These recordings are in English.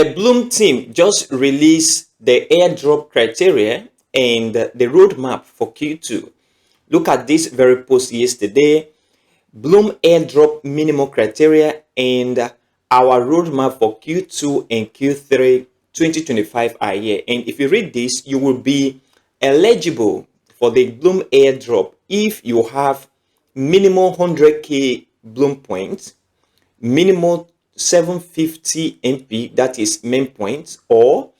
The Bloom team just released the airdrop criteria and the roadmap for Q2. Look at this very post yesterday. Bloom airdrop minimum criteria and our roadmap for Q2 and Q3 2025 are here. And if you read this, you will be eligible for the Bloom airdrop if you have minimum 100k Bloom points, minimum 750 MP, that is main points, or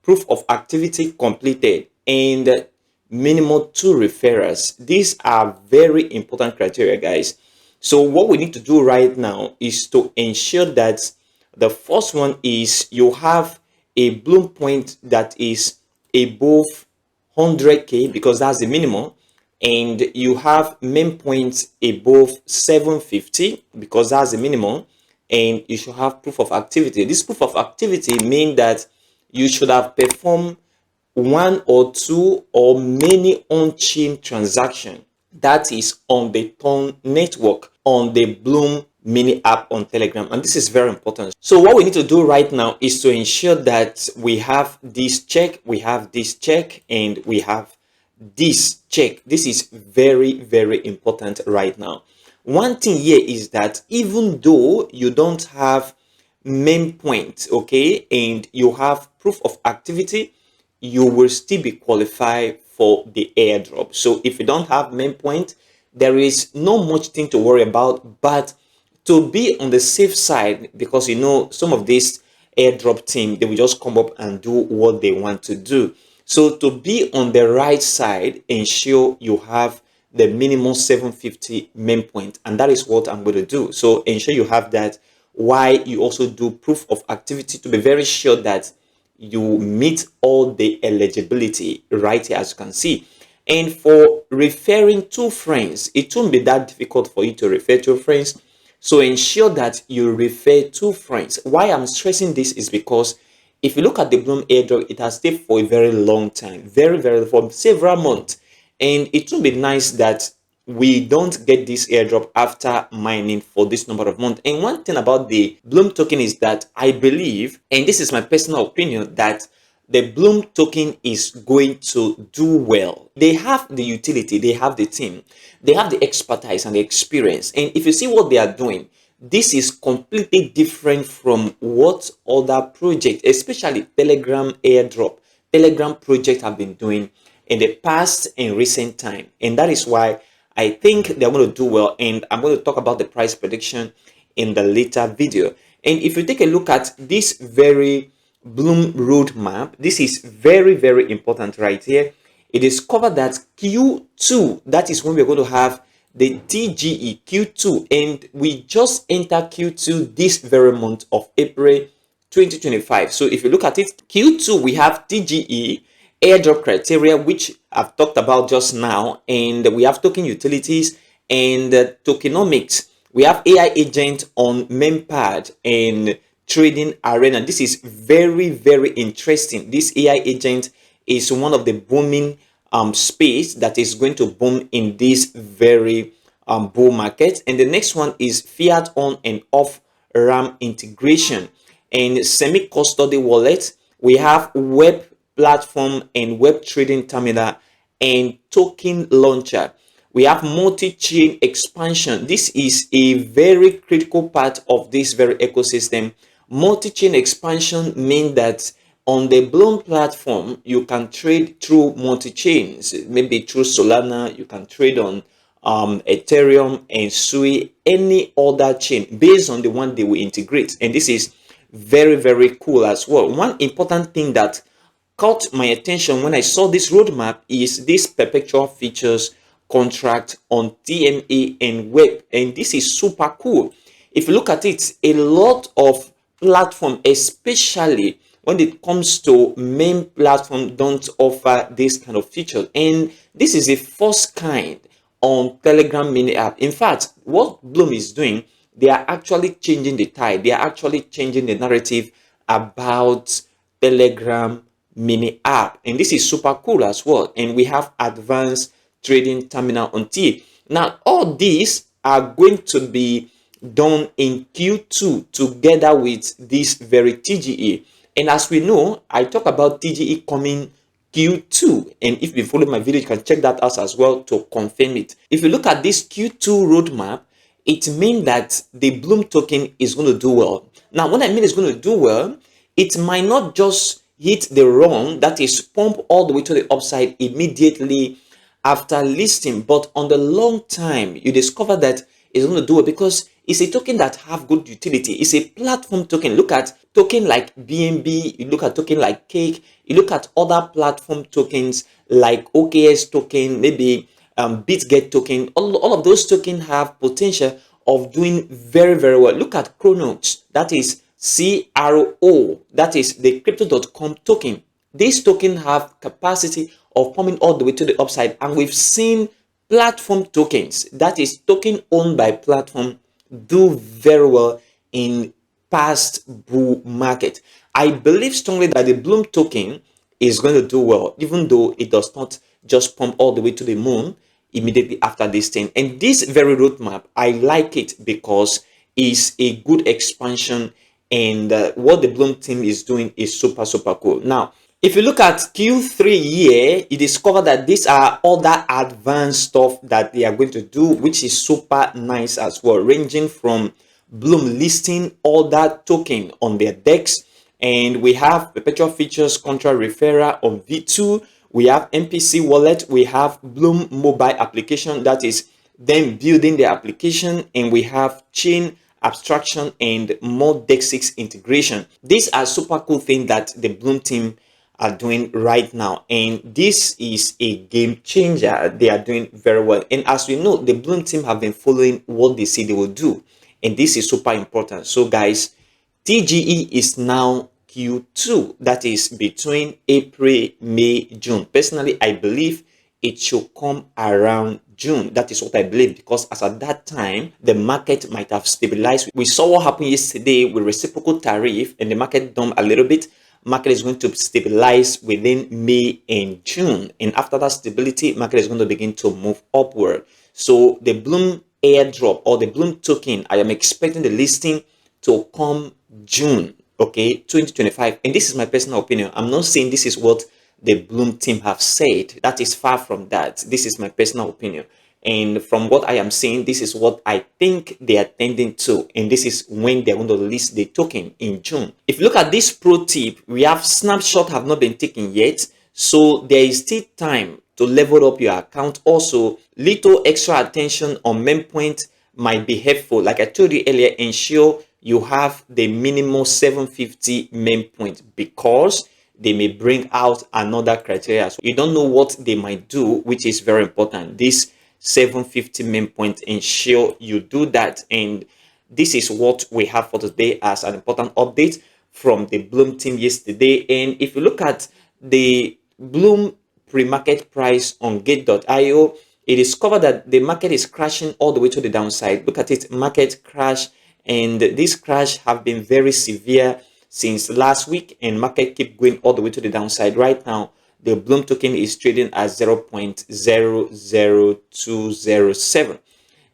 proof of activity completed, and minimum 2 referrals. These are very important criteria, guys. So what we need to do right now is to ensure that the first one is you have a Bloom point that is above 100k, because that's the minimum, and you have main points above 750 because that's the minimum, and you should have proof of activity. This proof of activity means that you should have performed 1 or 2 or many on-chain transactions that is on the Ton network, on the Bloom mini app on Telegram. And this is very important. So what we need to do right now is to ensure that we have this check, we have this check, and we have this check. This is very, very important right now. One thing here is that even though you don't have main points, okay, and you have proof of activity, you will still be qualified for the airdrop. So if you don't have main point, there is no much thing to worry about, but to be on the safe side, because you know some of this airdrop team, they will just come up and do what they want to do. So to be on the right side, ensure you have the minimum 750 main point, and that is what I'm going to do. So ensure you have that, while you also do proof of activity to be very sure that you meet all the eligibility right here, as you can see. And for referring to friends, it won't be that difficult for you to refer to friends. So ensure that you refer to friends. Why I'm stressing this is because if you look at the Bloom airdrop, it has stayed for a very long time, very for several months, and it will be nice that we don't get this airdrop after mining for this number of months. And one thing about the Bloom token is that I believe, and this is my personal opinion, that the Bloom token is going to do well. They have the utility, they have the team, they have the expertise and the experience. And if you see what they are doing, this is completely different from what other projects, especially Telegram airdrop, Telegram project have been doing in the past and recent time. And that is why I think they're going to do well, and I'm going to talk about the price prediction in the later video. And if you take a look at this very Bloom roadmap, this is very important right here. It is covered that Q2, that is when we're going to have the TGE Q2, and we just enter Q2 this very month of April 2025. So if you look at it, Q2 we have TGE airdrop criteria, which I've talked about just now, and we have token utilities and tokenomics. We have AI agent on mainpad and trading arena. This is very interesting. This AI agent is one of the booming space that is going to boom in this very bull market. And the next one is fiat on and off RAM integration and semi-custody wallet. We have web platform and web trading terminal and token launcher. We have multi-chain expansion. This is a very critical part of this very ecosystem. Multi-chain expansion means that on the Bloom platform, you can trade through multi-chains, maybe through Solana, you can trade on Ethereum and Sui, any other chain based on the one they will integrate. And this is very cool as well. One important thing that caught my attention when I saw this roadmap is this perpetual features contract on TMA and web, and this is super cool. If you look at it, a lot of platform, especially when it comes to main platform, don't offer this kind of feature, and this is a first kind on Telegram mini app. In fact, what Bloom is doing, they are actually changing the tide, they are actually changing the narrative about Telegram mini app, and this is super cool as well. And we have advanced trading terminal on T. Now all these are going to be done in Q2 together with this very TGE. And as we know, I talk about TGE coming Q2, and if you follow my video, you can check that out as well to confirm it. If you look at this Q2 roadmap, it means that the Bloom token is going to do well. Now, what I mean is going to do well, it might not just hit the run, that is pump all the way to the upside immediately after listing, but on the long time, you discover that it's going to do it because it's a token that have good utility. It's a platform token. Look at token like BNB, you look at token like Cake, you look at other platform tokens like OKS token, maybe BitGet token. All of those tokens have potential of doing very, very well. Look at Chronos, that is CRO, that is the crypto.com token. These tokens have capacity of coming all the way to the upside, and we've seen platform tokens, that is token owned by platform, do very well in past bull market. I believe strongly that the Bloom token is going to do well, even though it does not just pump all the way to the moon immediately after this thing. And this very roadmap, I like it because it's a good expansion, and what the Bloom team is doing is super, super cool. Now, if you look at Q3 here, you discover that these are other advanced stuff that they are going to do, which is super nice as well, ranging from Bloom listing all that token on their DEX, and we have perpetual features contract referral on V2, we have MPC wallet, we have Bloom mobile application, that is them building the application, and we have chain abstraction and more DEX6 integration. These are super cool things that the Bloom team are doing right now, and this is a game changer. They are doing very well, and as we know, the Bloom team have been following what they say they will do, and this is super important. So guys, TGE is now Q2, that is between April, May, June. Personally, I believe it should come around June. That is what I believe, because as at that time, the market might have stabilized. We saw what happened yesterday with reciprocal tariff, and the market dumped a little bit. Market is going to stabilize within May and June, and after that stability, market is going to begin to move upward. So the Bloom airdrop or the Bloom token, I am expecting the listing to come June, okay, 2025. And this is my personal opinion. I'm not saying this is what the Bloom team have said. That is far from that. This is my personal opinion, and from what I am saying, this is what I think they are tending to, and this is when they're going to list the token in June. If you look at this pro tip, we have snapshot have not been taken yet, so there is still time to level up your account. Also, little extra attention on main point might be helpful. Like I told you earlier, ensure you have the minimum 750 main point, because they may bring out another criteria. So you don't know what they might do, which is very important. This 750 main point, ensure you do that. And this is what we have for today as an important update from the Bloom team yesterday. And if you look at the Bloom pre-market price on gate.io, it is covered that the market is crashing all the way to the downside. Look at it, market crash, and this crash have been very severe since last week, and market keep going all the way to the downside. Right now, the Bloom token is trading at 0.00207,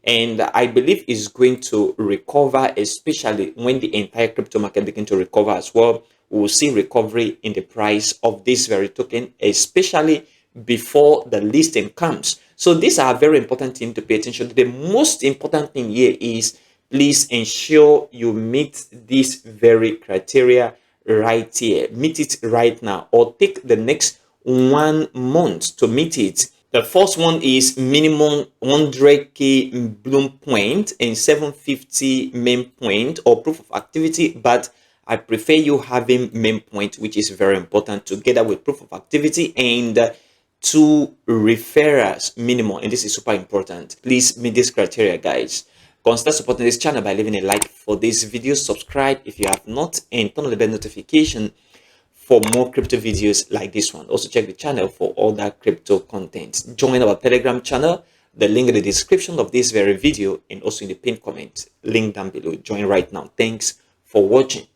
and I believe it's going to recover, especially when the entire crypto market begin to recover as well. We will see recovery in the price of this very token, especially before the listing comes. So these are very important things to pay attention to. The most important thing here is please ensure you meet this very criteria right here. Meet it right now, or take the next 1 month to meet it. The first one is minimum 100k Bloom point and 750 main point or proof of activity, but I prefer you having main point, which is very important, together with proof of activity and 2 referrals minimum, and this is super important. Please meet this criteria, guys. Consider supporting this channel by leaving a like for this video, subscribe if you have not, and turn on the bell notification for more crypto videos like this one. Also check the channel for all that crypto content. Join our Telegram channel, the link in the description of this very video, and also in the pinned comment, link down below. Join right now. Thanks for watching.